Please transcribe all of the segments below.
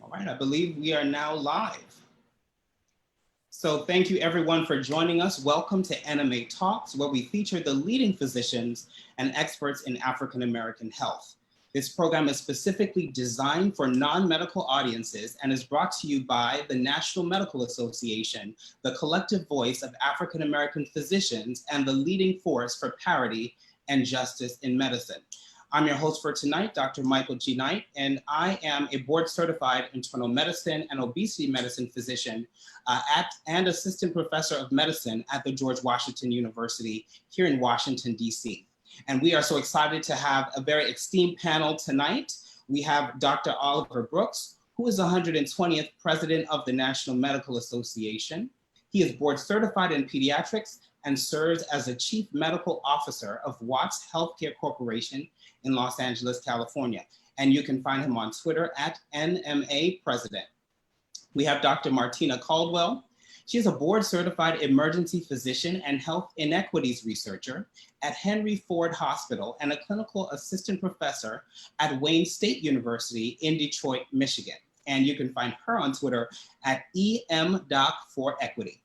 All right, I believe we are now live. So thank you everyone for joining us. Welcome to NMA Talks, where we feature the leading physicians and experts in African American health. This program is specifically designed for non-medical audiences and is brought to you by the National Medical Association, the collective voice of African American physicians and the leading force for parity and justice in medicine. I'm your host for tonight, Dr. Michael G. Knight, and I am a board-certified internal medicine and obesity medicine physician and assistant professor of medicine at the George Washington University here in Washington, D.C. And we are so excited to have a very esteemed panel tonight. We have Dr. Oliver Brooks, who is the 120th president of the National Medical Association. He is board certified in pediatrics and serves as the chief medical officer of Watts Healthcare Corporation in Los Angeles, California. And you can find him on Twitter at NMA President. We have Dr. Martina Caldwell. She is a board certified emergency physician and health inequities researcher at Henry Ford Hospital and a clinical assistant professor at Wayne State University in Detroit, Michigan. And you can find her on Twitter at EMDoc4Equity.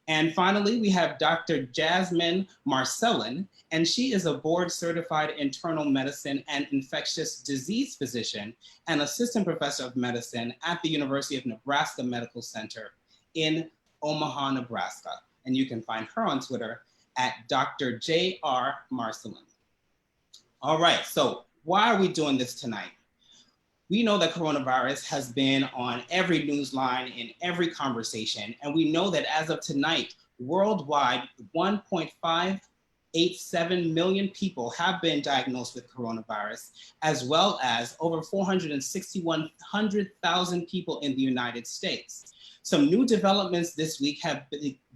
And finally, we have Dr. Jasmine Marcellin, and she is a board certified internal medicine and infectious disease physician and assistant professor of medicine at the University of Nebraska Medical Center in Omaha, Nebraska. And you can find her on Twitter at Dr. J.R. Marcellin. All right, so why are we doing this tonight? We know that coronavirus has been on every news line, in every conversation, and we know that as of tonight, worldwide, 1.587 million people have been diagnosed with coronavirus, as well as over 461,000 people in the United States. Some new developments this week have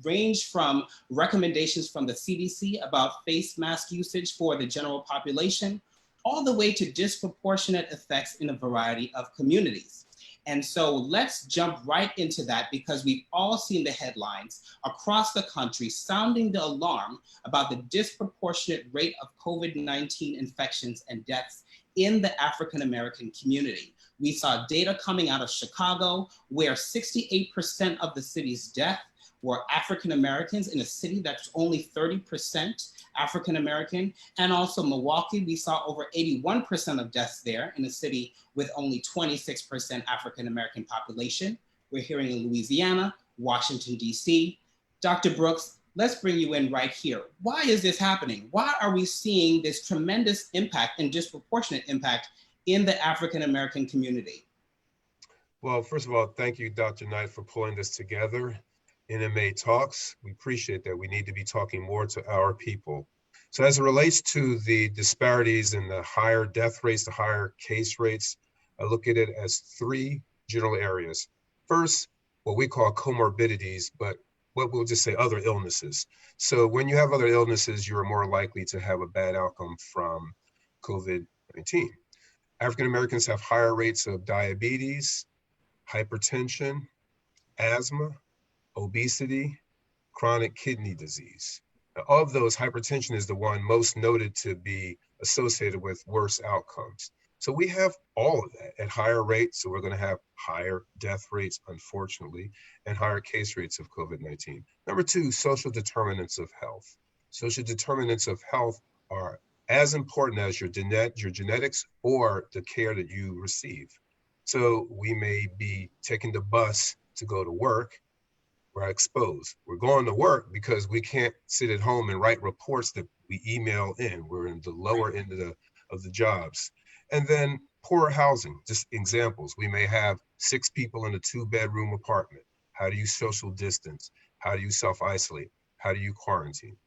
ranged from recommendations from the CDC about face mask usage for the general population, all the way to disproportionate effects in a variety of communities. And so let's jump right into that, because we've all seen the headlines across the country sounding the alarm about the disproportionate rate of COVID-19 infections and deaths in the African American community. We saw data coming out of Chicago where 68% of the city's deaths were African Americans in a city that's only 30% African American. And also Milwaukee, we saw over 81% of deaths there in a city with only 26% African American population. We're hearing in Louisiana, Washington, D.C. Dr. Brooks, let's bring you in right here. Why is this happening? Why are we seeing this tremendous impact and disproportionate impact in the African American community? Well, first of all, thank you, Dr. Knight, for pulling this together. NMA Talks, we appreciate that. We need to be talking more to our people. So as it relates to the disparities in the higher death rates, the higher case rates, I look at it as three general areas. First, what we call comorbidities, but what we'll just say other illnesses. So when you have other illnesses, you're more likely to have a bad outcome from COVID-19. African Americans have higher rates of diabetes, hypertension, asthma, obesity, chronic kidney disease. Now, of those, hypertension is the one most noted to be associated with worse outcomes. So we have all of that at higher rates. So we're going to have higher death rates, unfortunately, and higher case rates of COVID-19. Number two, social determinants of health. Social determinants of health are as important as your genetics or the care that you receive. So we may be taking the bus to go to work. We're exposed. We're going to work because we can't sit at home and write reports that we email in. We're in the lower end of the jobs. And then poor housing, just examples. We may have 6 people in a 2-bedroom apartment. How do you social distance? How do you self-isolate? How do you quarantine?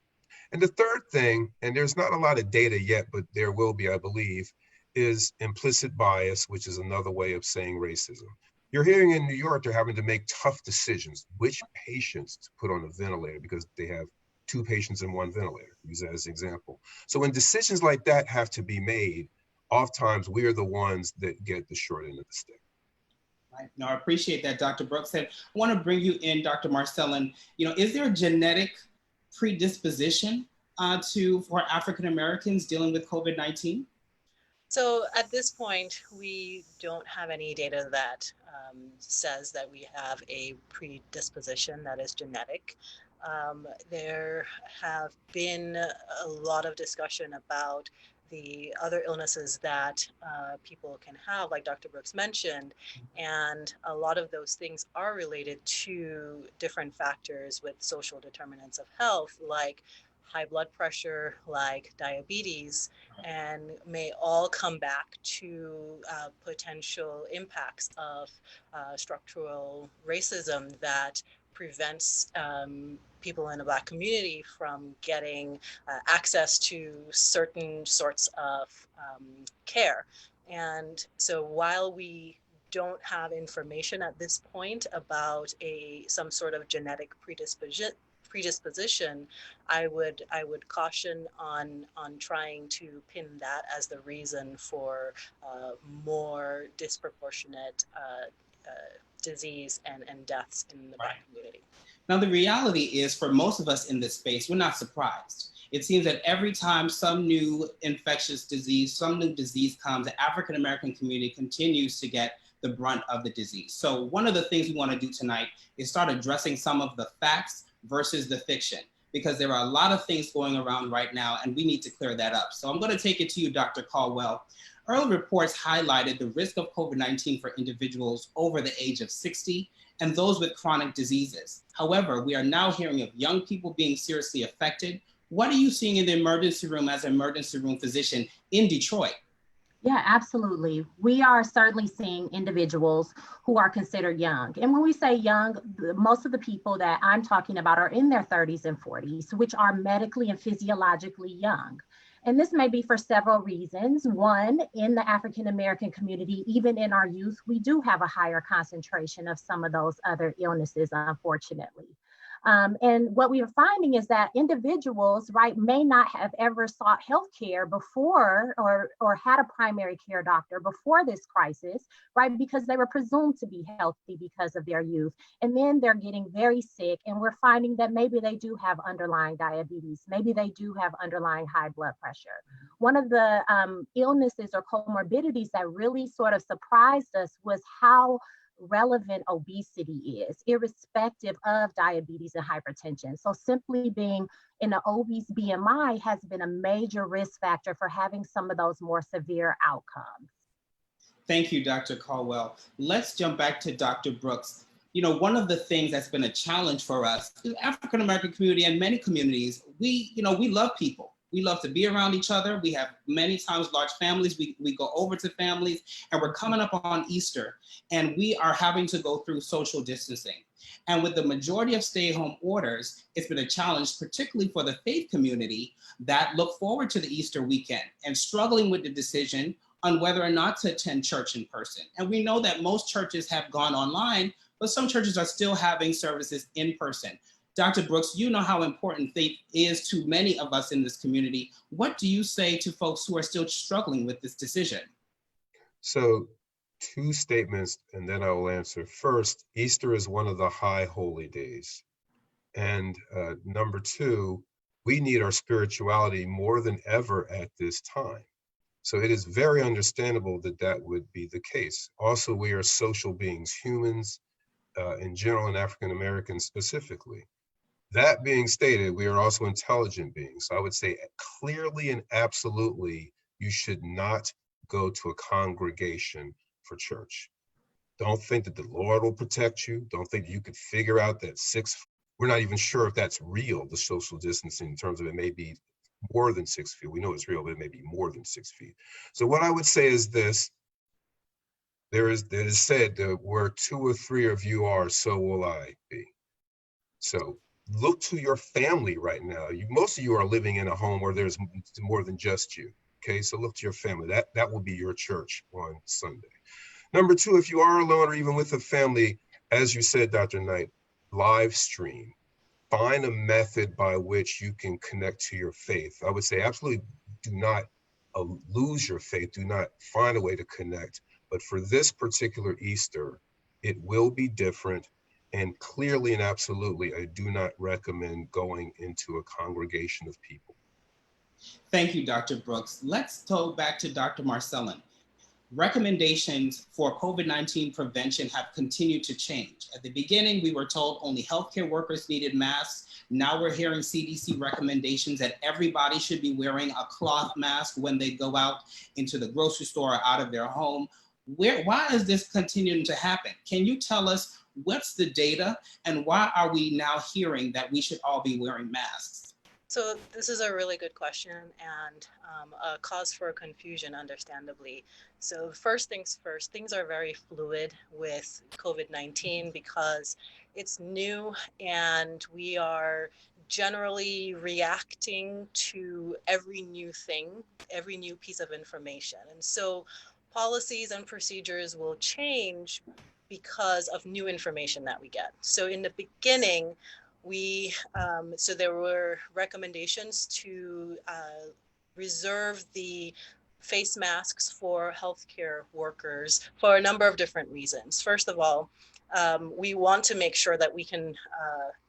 And the third thing, and there's not a lot of data yet, but there will be, I believe, is implicit bias, which is another way of saying racism. You're hearing in New York, they're having to make tough decisions, which patients to put on a ventilator because they have 2 patients in 1 ventilator, use that as an example. So when decisions like that have to be made, oftentimes we're the ones that get the short end of the stick. Right. No, I appreciate that, Dr. Brooks. And I want to bring you in, Dr. Marcellin. Is there a genetic predisposition for African Americans dealing with COVID-19? So at this point, we don't have any data that says that we have a predisposition that is genetic. There have been a lot of discussion about the other illnesses that people can have, like Dr. Brooks mentioned, and a lot of those things are related to different factors with social determinants of health, like high blood pressure, like diabetes, and may all come back to potential impacts of structural racism that prevents people in the Black community from getting access to certain sorts of care. And so while we don't have information at this point about some sort of genetic predisposition, I would caution on trying to pin that as the reason for more disproportionate disease and deaths in the Black community. Now, the reality is for most of us in this space, we're not surprised. It seems that every time some new infectious disease, some new disease comes, the African American community continues to get the brunt of the disease. So one of the things we want to do tonight is start addressing some of the facts versus the fiction, because there are a lot of things going around right now and we need to clear that up. So I'm going to take it to you, Dr. Caldwell. Early reports highlighted the risk of COVID-19 for individuals over the age of 60 and those with chronic diseases. However, we are now hearing of young people being seriously affected. What are you seeing in the emergency room as an emergency room physician in Detroit? Yeah, absolutely. We are certainly seeing individuals who are considered young. And when we say young, most of the people that I'm talking about are in their 30s and 40s, which are medically and physiologically young. And this may be for several reasons. One, in the African American community, even in our youth, we do have a higher concentration of some of those other illnesses, unfortunately. And what we are finding is that individuals, right, may not have ever sought healthcare before or had a primary care doctor before this crisis, right, because they were presumed to be healthy because of their youth. And then they're getting very sick, and we're finding that maybe they do have underlying diabetes, maybe they do have underlying high blood pressure. One of the illnesses or comorbidities that really sort of surprised us was how relevant obesity is, irrespective of diabetes and hypertension. So simply being in an obese BMI has been a major risk factor for having some of those more severe outcomes. Thank you, Dr. Caldwell. Let's jump back to Dr. Brooks. You know, one of the things that's been a challenge for us, the African American community and many communities, we love people. We love to be around each other. We have many times large families. We go over to families, and we're coming up on Easter, and we are having to go through social distancing. And with the majority of stay-at-home orders, it's been a challenge, particularly for the faith community that look forward to the Easter weekend and struggling with the decision on whether or not to attend church in person. And we know that most churches have gone online, but some churches are still having services in person. Dr. Brooks, you know how important faith is to many of us in this community. What do you say to folks who are still struggling with this decision? So, two statements, and then I will answer. First, Easter is one of the high holy days. And number two, we need our spirituality more than ever at this time. So it is very understandable that that would be the case. Also, we are social beings, humans in general, and African Americans specifically. That being stated, we are also intelligent beings. So I would say clearly and absolutely, you should not go to a congregation for church. Don't think that the Lord will protect you. Don't think you could figure out that we're not even sure if that's real, the social distancing, in terms of it may be more than 6 feet. We know it's real, but it may be more than 6 feet. So what I would say is this: it is said that where 2 or 3 of you are, so will I be. So look to your family right now. Most of you are living in a home where there's more than just you. Okay, so look to your family. That will be your church on Sunday. Number 2, if you are alone or even with a family, as you said, Dr. Knight, live stream. Find a method by which you can connect to your faith. I would say absolutely do not lose your faith. Do not find a way to connect. But for this particular Easter, it will be different. And clearly and absolutely, I do not recommend going into a congregation of people. Thank you, Dr. Brooks. Let's go back to Dr. Marcellin. Recommendations for COVID-19 prevention have continued to change. At the beginning, we were told only healthcare workers needed masks. Now we're hearing CDC recommendations that everybody should be wearing a cloth mask when they go out into the grocery store or out of their home. Why is this continuing to happen? Can you tell us what's the data and why are we now hearing that we should all be wearing masks? So this is a really good question and a cause for confusion, understandably. So first things first, things are very fluid with COVID-19 because it's new and we are generally reacting to every new thing, every new piece of information. And so policies and procedures will change because of new information that we get. So in the beginning, so there were recommendations to reserve the face masks for healthcare workers for a number of different reasons. First of all, we want to make sure that we can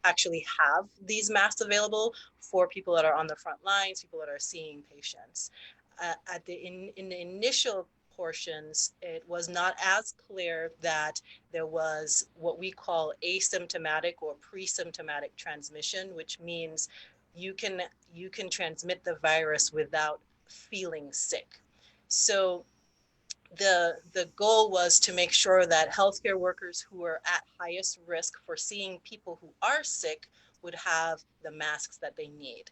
actually have these masks available for people that are on the front lines, people that are seeing patients. In the initial portions, it was not as clear that there was what we call asymptomatic or pre-symptomatic transmission, which means you can transmit the virus without feeling sick. So the goal was to make sure that healthcare workers who are at highest risk for seeing people who are sick would have the masks that they need.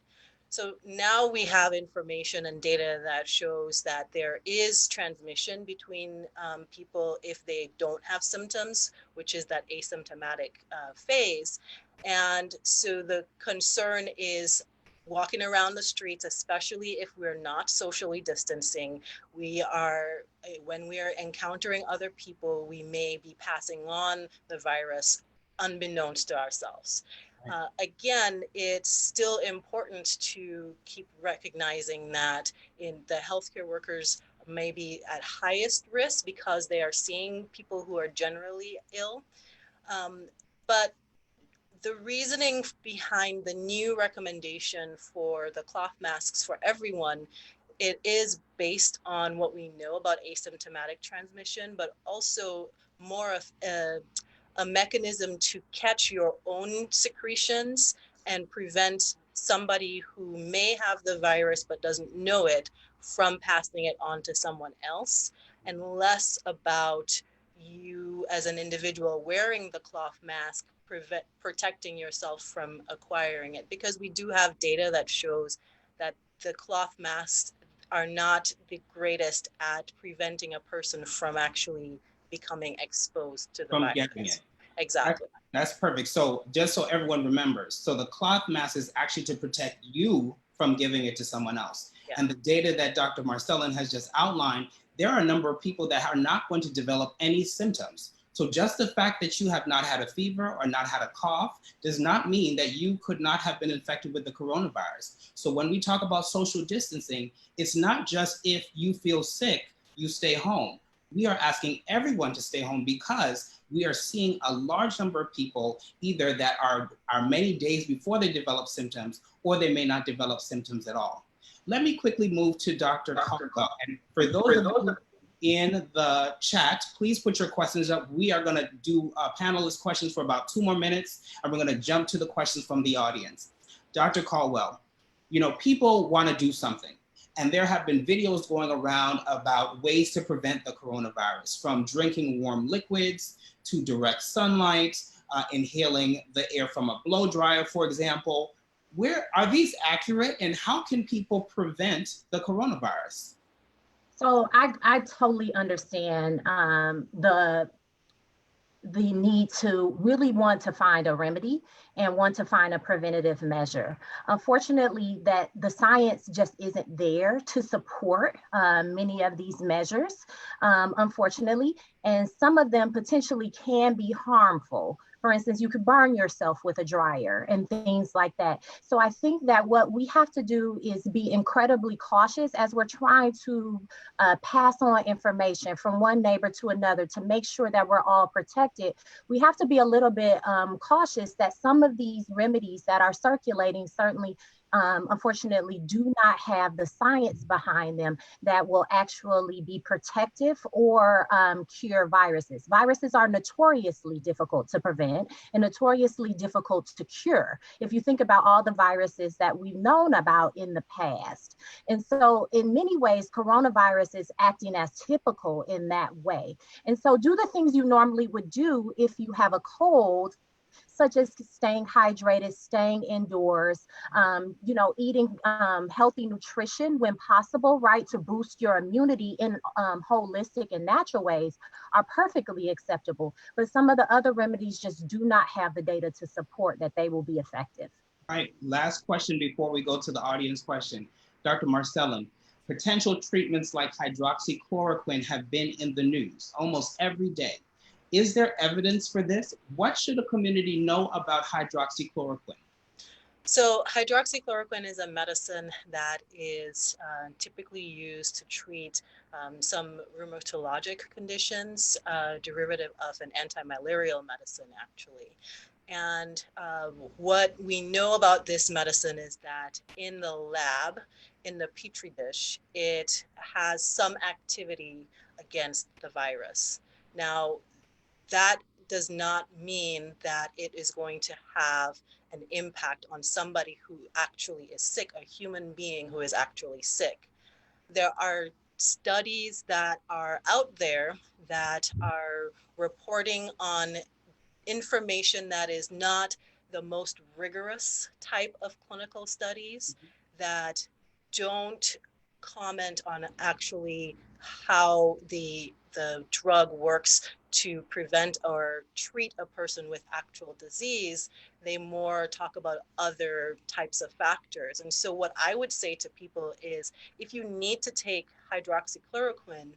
So now we have information and data that shows that there is transmission between people if they don't have symptoms, which is that asymptomatic phase. And so the concern is walking around the streets, especially if we're not socially distancing, when we are encountering other people, we may be passing on the virus unbeknownst to ourselves. Again, it's still important to keep recognizing that the healthcare workers may be at highest risk because they are seeing people who are generally ill. But the reasoning behind the new recommendation for the cloth masks for everyone, it is based on what we know about asymptomatic transmission, but also more of a mechanism to catch your own secretions and prevent somebody who may have the virus but doesn't know it from passing it on to someone else, and less about you as an individual wearing the cloth mask protecting yourself from acquiring it, because we do have data that shows that the cloth masks are not the greatest at preventing a person from actually becoming exposed to the virus. Getting it. Exactly. That's perfect. So just so everyone remembers, so the cloth mask is actually to protect you from giving it to someone else. Yeah. And the data that Dr. Marcellin has just outlined, there are a number of people that are not going to develop any symptoms. So just the fact that you have not had a fever or not had a cough does not mean that you could not have been infected with the coronavirus. So when we talk about social distancing, it's not just if you feel sick, you stay home. We are asking everyone to stay home because we are seeing a large number of people either that are many days before they develop symptoms, or they may not develop symptoms at all. Let me quickly move to Dr. Caldwell. And for those of you in the chat, please put your questions up. We are gonna do panelist questions for about 2 more minutes, and we're gonna jump to the questions from the audience. Dr. Caldwell, people wanna do something. And there have been videos going around about ways to prevent the coronavirus, from drinking warm liquids to direct sunlight, inhaling the air from a blow dryer, for example. Where are these accurate, and how can people prevent the coronavirus? So I totally understand the need to really want to find a remedy and want to find a preventative measure. Unfortunately, that the science just isn't there to support many of these measures, unfortunately, and some of them potentially can be harmful. For instance, you could burn yourself with a dryer and things like that. So I think that what we have to do is be incredibly cautious as we're trying to pass on information from one neighbor to another to make sure that we're all protected. We have to be a little bit cautious that some of these remedies that are circulating certainly unfortunately, do not have the science behind them that will actually be protective or cure viruses. Viruses are notoriously difficult to prevent and notoriously difficult to cure. If you think about all the viruses that we've known about in the past. And so in many ways, coronavirus is acting as typical in that way. And so do the things you normally would do if you have a cold, such as staying hydrated, staying indoors, eating healthy nutrition when possible, right, to boost your immunity in holistic and natural ways are perfectly acceptable. But some of the other remedies just do not have the data to support that they will be effective. All right, last question before we go to the audience question. Dr. Marcellin, potential treatments like hydroxychloroquine have been in the news almost every day. Is there evidence for this? What should a community know about hydroxychloroquine? So hydroxychloroquine is a medicine that is typically used to treat some rheumatologic conditions, derivative of an anti-malarial medicine, actually. And what we know about this medicine is that in the lab, in the Petri dish, it has some activity against the virus. Now, that does not mean that it is going to have an impact on somebody who actually is sick, a human being who is actually sick. There are studies that are out there that are reporting on information that is not the most rigorous type of clinical studies, that don't comment on actually how the drug works to prevent or treat a person with actual disease. They more talk about other types of factors. And so what I would say to people is, if you need to take hydroxychloroquine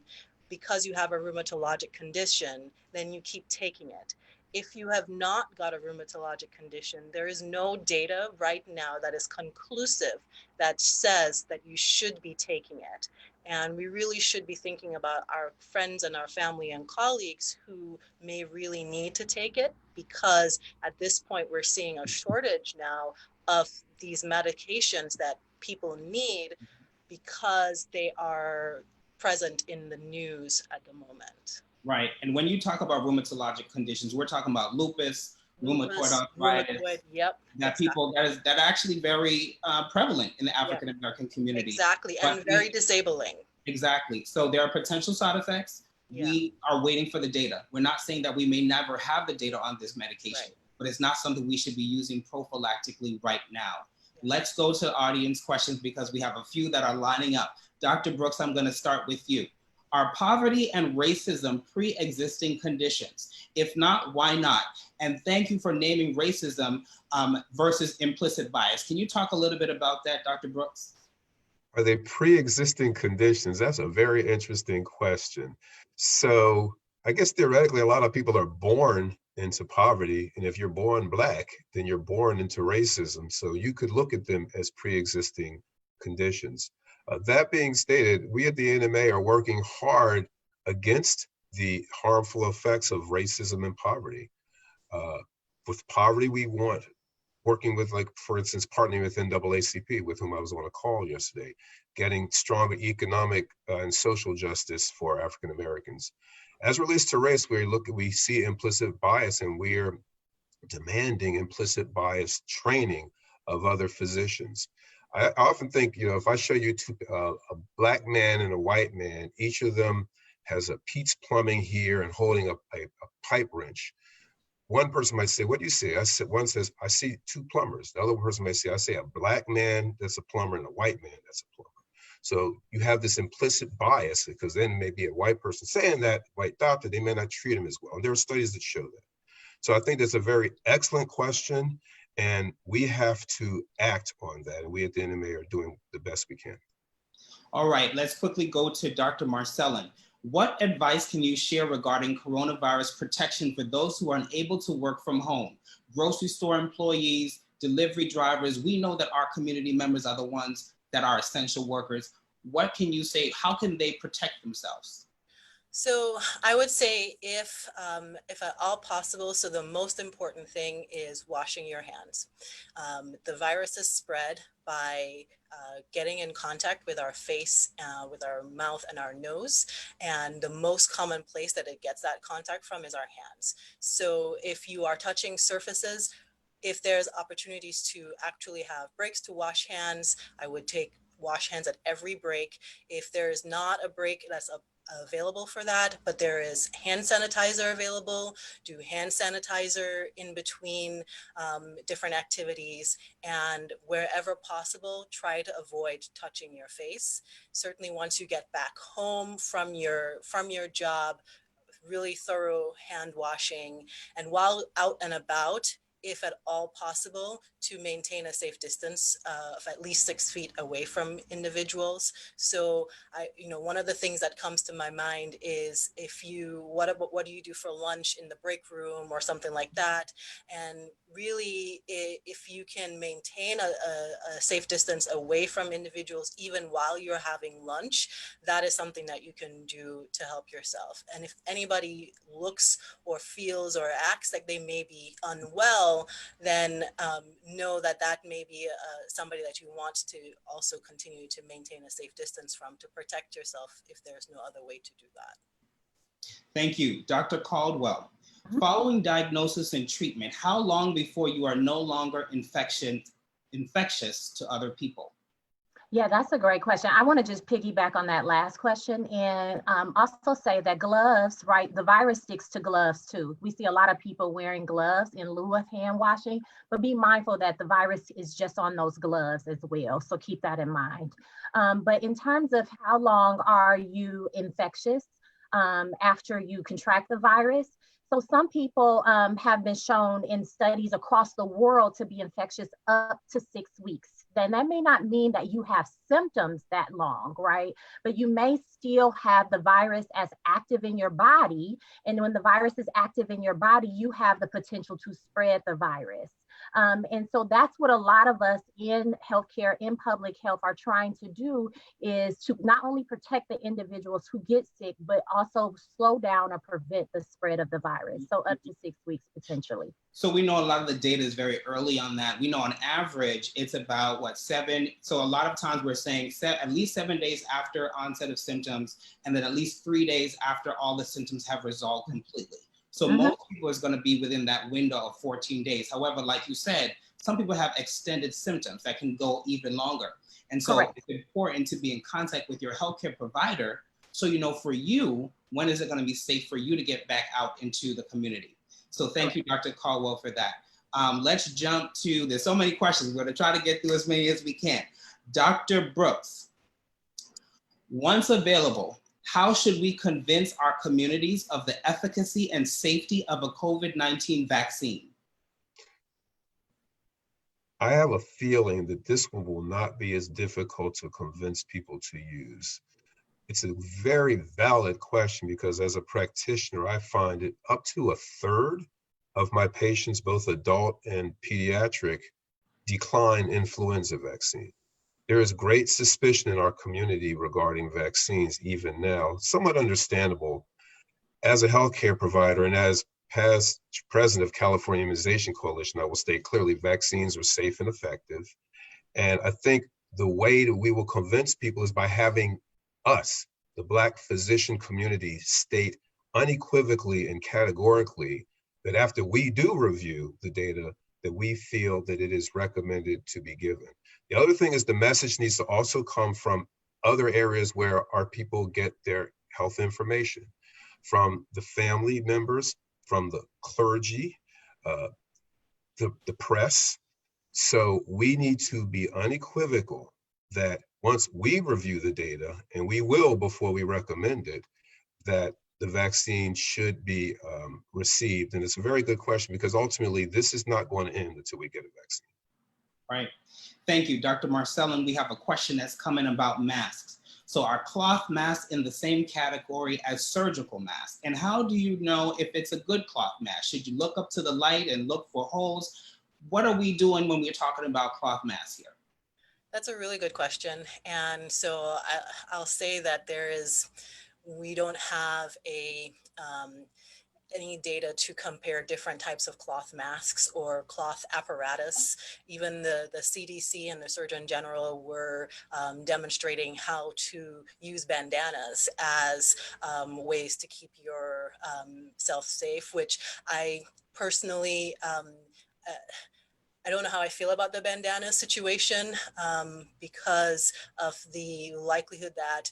because you have a rheumatologic condition, then you keep taking it. If you have not got a rheumatologic condition, there is no data right now that is conclusive that says that you should be taking it. And we really should be thinking about our friends and our family and colleagues who may really need to take it, because at this point we're seeing a shortage now of these medications that people need because they are present in the news at the moment. Right, and when you talk about rheumatologic conditions, we're talking about lupus, rheumatoid arthritis, yep, that exactly. people that are actually very prevalent in the African American community. Exactly, and very disabling. Exactly. So there are potential side effects. Yeah. We are waiting for the data. We're not saying that we may never have the data on this medication, but it's not something we should be using prophylactically right now. Let's go to audience questions because we have a few that are lining up. Dr. Brooks, I'm going to start with you. Are poverty and racism pre-existing conditions? If not, why not? And thank you for naming racism versus implicit bias. Can you talk a little bit about that, Dr. Brooks? Are they pre-existing conditions? That's a very interesting question. So I guess theoretically, a lot of people are born into poverty. And if you're born Black, then you're born into racism. So you could look at them as pre-existing conditions. That being stated, we at the NMA are working hard against the harmful effects of racism and poverty. With poverty, we want working with, like, for instance, partnering with NAACP, with whom I was on a call yesterday, getting stronger economic and social justice for African Americans. As it relates to race, we see implicit bias, and we're demanding implicit bias training of other physicians. I often think, if I show you a Black man and a white man, each of them has a Pete's Plumbing here and holding a pipe wrench. One person might say, "What do you see?" One says, "I see two plumbers." The other person might say, "I see a Black man that's a plumber and a white man that's a plumber." So you have this implicit bias, because then maybe a white person saying that, white doctor, they may not treat him as well. And there are studies that show that. So I think that's a very excellent question, and we have to act on that. And we at the NMA are doing the best we can. All right, let's quickly go to Dr. Marcellin. What advice can you share regarding coronavirus protection for those who are unable to work from home? Grocery store employees, delivery drivers, we know that our community members are the ones that are essential workers. What can you say? How can they protect themselves? So I would say if at all possible, so the most important thing is washing your hands. The virus is spread by getting in contact with our face, with our mouth and our nose. And the most common place that it gets that contact from is our hands. So if you are touching surfaces, if there's opportunities to actually have breaks to wash hands, I would wash hands at every break. If there is not a break that's available for that, but there is hand sanitizer available, do hand sanitizer in between different activities, and wherever possible, try to avoid touching your face. Certainly once you get back home from your job, really thorough hand washing, and while out and about, if at all possible, to maintain a safe distance of at least 6 feet away from individuals. So one of the things that comes to my mind is what do you do for lunch in the break room or something like that? And really, if you can maintain a safe distance away from individuals, even while you're having lunch, that is something that you can do to help yourself. And if anybody looks or feels or acts like they may be unwell, then know that may be somebody that you want to also continue to maintain a safe distance from, to protect yourself if there's no other way to do that. Thank you. Dr. Caldwell, following diagnosis and treatment, how long before you are no longer infectious to other people? Yeah, that's a great question. I want to just piggyback on that last question and also say that gloves, right? The virus sticks to gloves too. We see a lot of people wearing gloves in lieu of hand washing, but be mindful that the virus is just on those gloves as well. So keep that in mind. But in terms of how long are you infectious after you contract the virus? So some people have been shown in studies across the world to be infectious up to 6 weeks. Then that may not mean that you have symptoms that long, right? But you may still have the virus as active in your body. And when the virus is active in your body, you have the potential to spread the virus. And so that's what a lot of us in healthcare, in public health, are trying to do, is to not only protect the individuals who get sick, but also slow down or prevent the spread of the virus. So up to 6 weeks potentially. So we know a lot of the data is very early on that. We know on average, it's about 7. So a lot of times we're saying at least 7 days after onset of symptoms, and then at least 3 days after all the symptoms have resolved completely. So most people is going to be within that window of 14 days. However, like you said, some people have extended symptoms that can go even longer. And so It's important to be in contact with your healthcare provider so you know for you, when is it going to be safe for you to get back out into the community. So thank you, Dr. Caldwell, for that. Let's jump to, there's so many questions. We're going to try to get through as many as we can. Dr. Brooks, once available, how should we convince our communities of the efficacy and safety of a COVID-19 vaccine? I have a feeling that this one will not be as difficult to convince people to use. It's a very valid question because as a practitioner, I find it up to a third of my patients, both adult and pediatric, decline influenza vaccine. There is great suspicion in our community regarding vaccines even now, somewhat understandable. As a healthcare provider and as past president of California Immunization Coalition, I will state clearly vaccines are safe and effective. And I think the way that we will convince people is by having us, the Black physician community, state unequivocally and categorically that after we do review the data, that we feel that it is recommended to be given. The other thing is the message needs to also come from other areas where our people get their health information, from the family members, from the clergy, the press. So we need to be unequivocal that once we review the data, and we will before we recommend it, that the vaccine should be received. And it's a very good question because ultimately this is not going to end until we get a vaccine. Right. Thank you, Dr. Marcellin. We have a question that's coming about masks. So are cloth masks in the same category as surgical masks? And how do you know if it's a good cloth mask? Should you look up to the light and look for holes? What are we doing when we're talking about cloth masks here? That's a really good question. And so I'll say that we don't have any data to compare different types of cloth masks or cloth apparatus. Even the CDC and the Surgeon General were demonstrating how to use bandanas as ways to keep your self safe, which I personally, I don't know how I feel about the bandana situation because of the likelihood that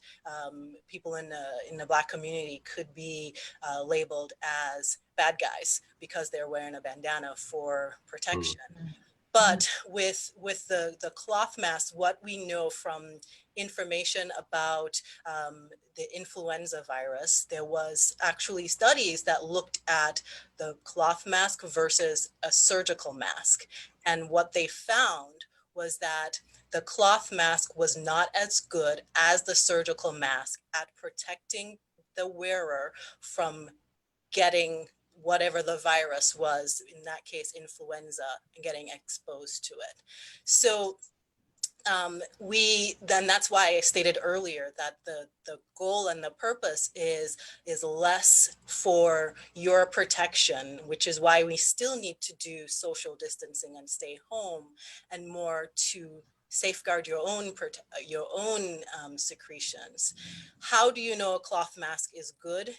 people in the Black community could be labeled as bad guys because they're wearing a bandana for protection. But with the cloth mask, what we know from information about the influenza virus, there was actually studies that looked at the cloth mask versus a surgical mask. And what they found was that the cloth mask was not as good as the surgical mask at protecting the wearer from getting whatever the virus was, in that case, influenza, and getting exposed to it. So then that's why I stated earlier that the goal and the purpose is less for your protection, which is why we still need to do social distancing and stay home, and more to safeguard your own secretions. How do you know a cloth mask is good?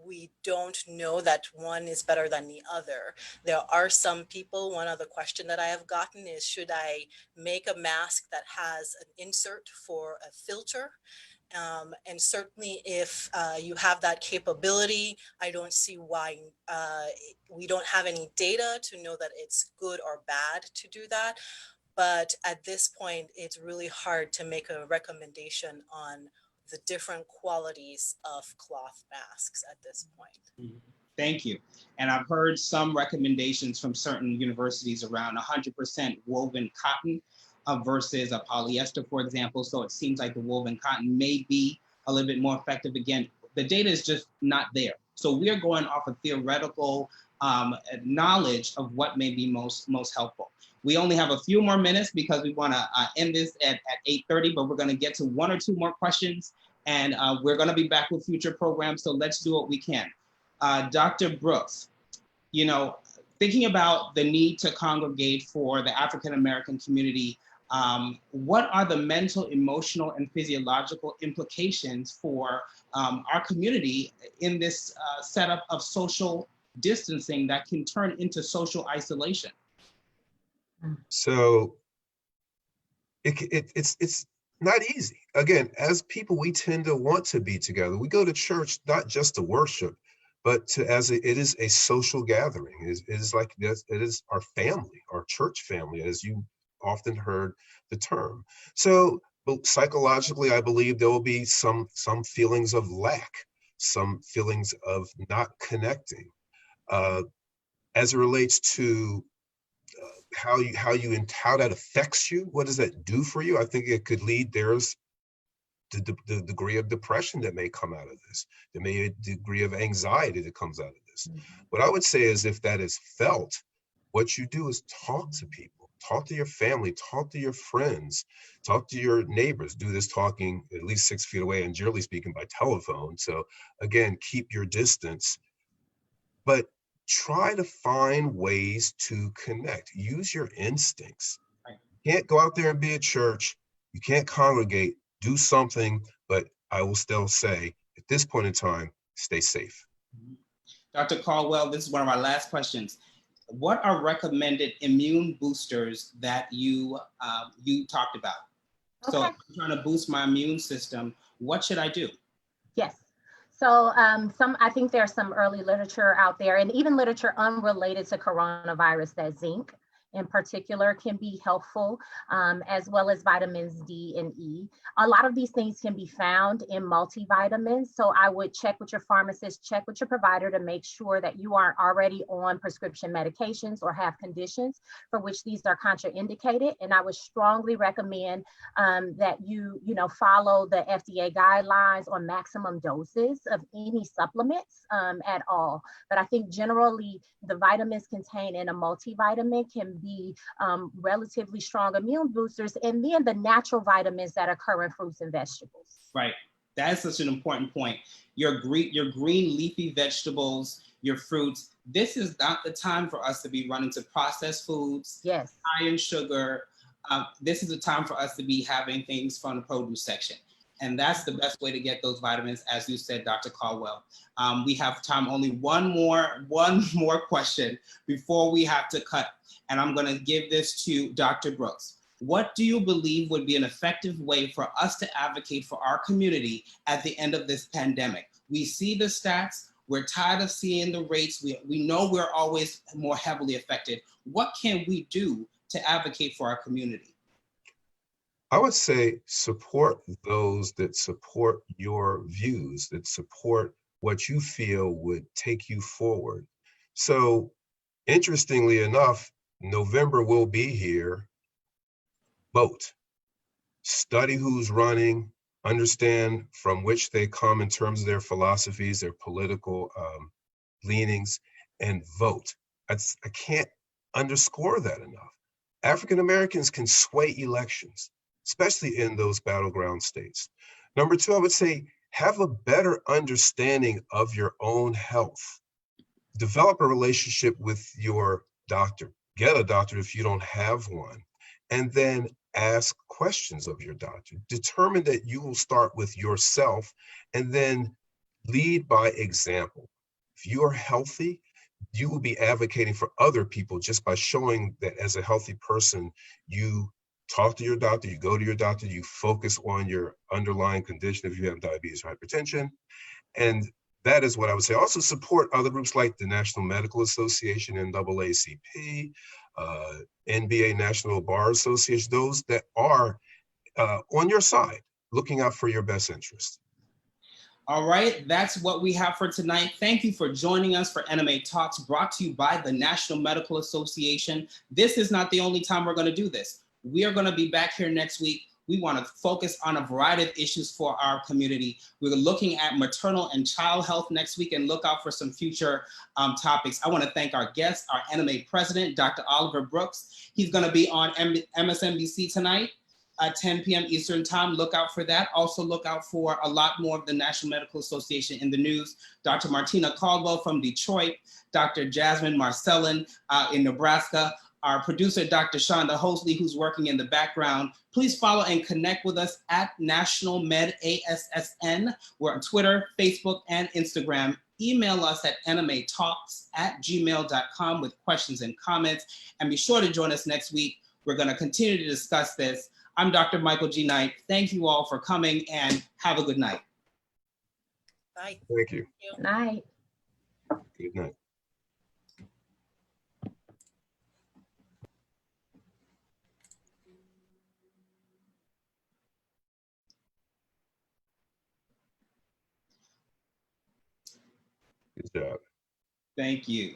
We don't know that one is better than the other. There are some people, one other question that I have gotten is, should I make a mask that has an insert for a filter? And certainly if you have that capability, I don't see why we don't have any data to know that it's good or bad to do that. But at this point, it's really hard to make a recommendation on the different qualities of cloth masks at this point. Thank you. And I've heard some recommendations from certain universities around 100% woven cotton versus a polyester, for example. So it seems like the woven cotton may be a little bit more effective. Again, the data is just not there. So we are going off of theoretical knowledge of what may be most helpful. We only have a few more minutes because we want to end this at 8:30, but we're going to get to one or two more questions, and we're going to be back with future programs. So let's do what we can. Dr. Brooks, you know, thinking about the need to congregate for the African American community, what are the mental, emotional, and physiological implications for our community in this setup of social distancing that can turn into social isolation? So it's not easy. Again, as people, we tend to want to be together. We go to church not just to worship, but it is a social gathering. It is like this. It is our family, our church family, as you often heard the term. So, but psychologically, I believe there will be some feelings of lack, some feelings of not connecting. As it relates to how that affects you, what does that do for you? I think it could lead, there's the degree of depression that may come out of this. There may be a degree of anxiety that comes out of this. What I would say is, if that is felt, what you do is talk to people, talk to your family, talk to your friends, talk to your neighbors. Do this talking at least 6 feet away, and generally speaking by telephone. So again, keep your distance, but try to find ways to connect. Use your instincts. You can't go out there and be at church. You can't congregate. Do something, but I will still say, at this point in time, stay safe. Dr. Caldwell, this is one of our last questions. What are recommended immune boosters that you talked about? Okay. So if I'm trying to boost my immune system, what should I do? Yes. So I think there's some early literature out there, and even literature unrelated to coronavirus, that zinc in particular can be helpful, as well as vitamins D and E. A lot of these things can be found in multivitamins. So I would check with your pharmacist, check with your provider to make sure that you aren't already on prescription medications or have conditions for which these are contraindicated. And I would strongly recommend that you follow the FDA guidelines on maximum doses of any supplements at all. But I think generally the vitamins contained in a multivitamin can be relatively strong immune boosters, and then the natural vitamins that occur in fruits and vegetables. Right. That is such an important point. Your green leafy vegetables, your fruits. This is not the time for us to be running to processed foods, Yes. high in sugar. This is the time for us to be having things from the produce section. And that's the best way to get those vitamins, as you said, Dr. Caldwell. We have time, only one more question before we have to cut. And I'm gonna give this to Dr. Brooks. What do you believe would be an effective way for us to advocate for our community at the end of this pandemic? We see the stats, we're tired of seeing the rates. We know we're always more heavily affected. What can we do to advocate for our community? I would say support those that support your views, that support what you feel would take you forward. So interestingly enough, November will be here. Vote, study who's running, understand from which they come in terms of their philosophies, their political leanings, and vote. I can't underscore that enough. African Americans can sway elections, especially in those battleground states. Number two, I would say have a better understanding of your own health. Develop a relationship with your doctor. Get a doctor if you don't have one. And then ask questions of your doctor. Determine that you will start with yourself and then lead by example. If you are healthy, you will be advocating for other people just by showing that as a healthy person, you talk to your doctor, you go to your doctor, you focus on your underlying condition if you have diabetes or hypertension. And that is what I would say. Also support other groups like the National Medical Association, NAACP, NBA National Bar Association, those that are on your side, looking out for your best interest. All right, that's what we have for tonight. Thank you for joining us for NMA Talks, brought to you by the National Medical Association. This is not the only time we're going to do this. We are going to be back here next week. We want to focus on a variety of issues for our community. We're looking at maternal and child health next week, and look out for some future topics. I want to thank our guest, our NMA president, Dr. Oliver Brooks. He's going to be on MSNBC tonight at 10 p.m. Eastern time. Look out for that. Also look out for a lot more of the National Medical Association in the news. Dr. Martina Caldwell from Detroit, Dr. Jasmine Marcellin in Nebraska, our producer, Dr. Shonda Hosley, who's working in the background. Please follow and connect with us at National Med ASSN. We're on Twitter, Facebook, and Instagram. Email us at nmatalks@gmail.com with questions and comments. And be sure to join us next week. We're going to continue to discuss this. I'm Dr. Michael G. Knight. Thank you all for coming, and have a good night. Bye. Thank you. Good night. Good night. Good job. Thank you.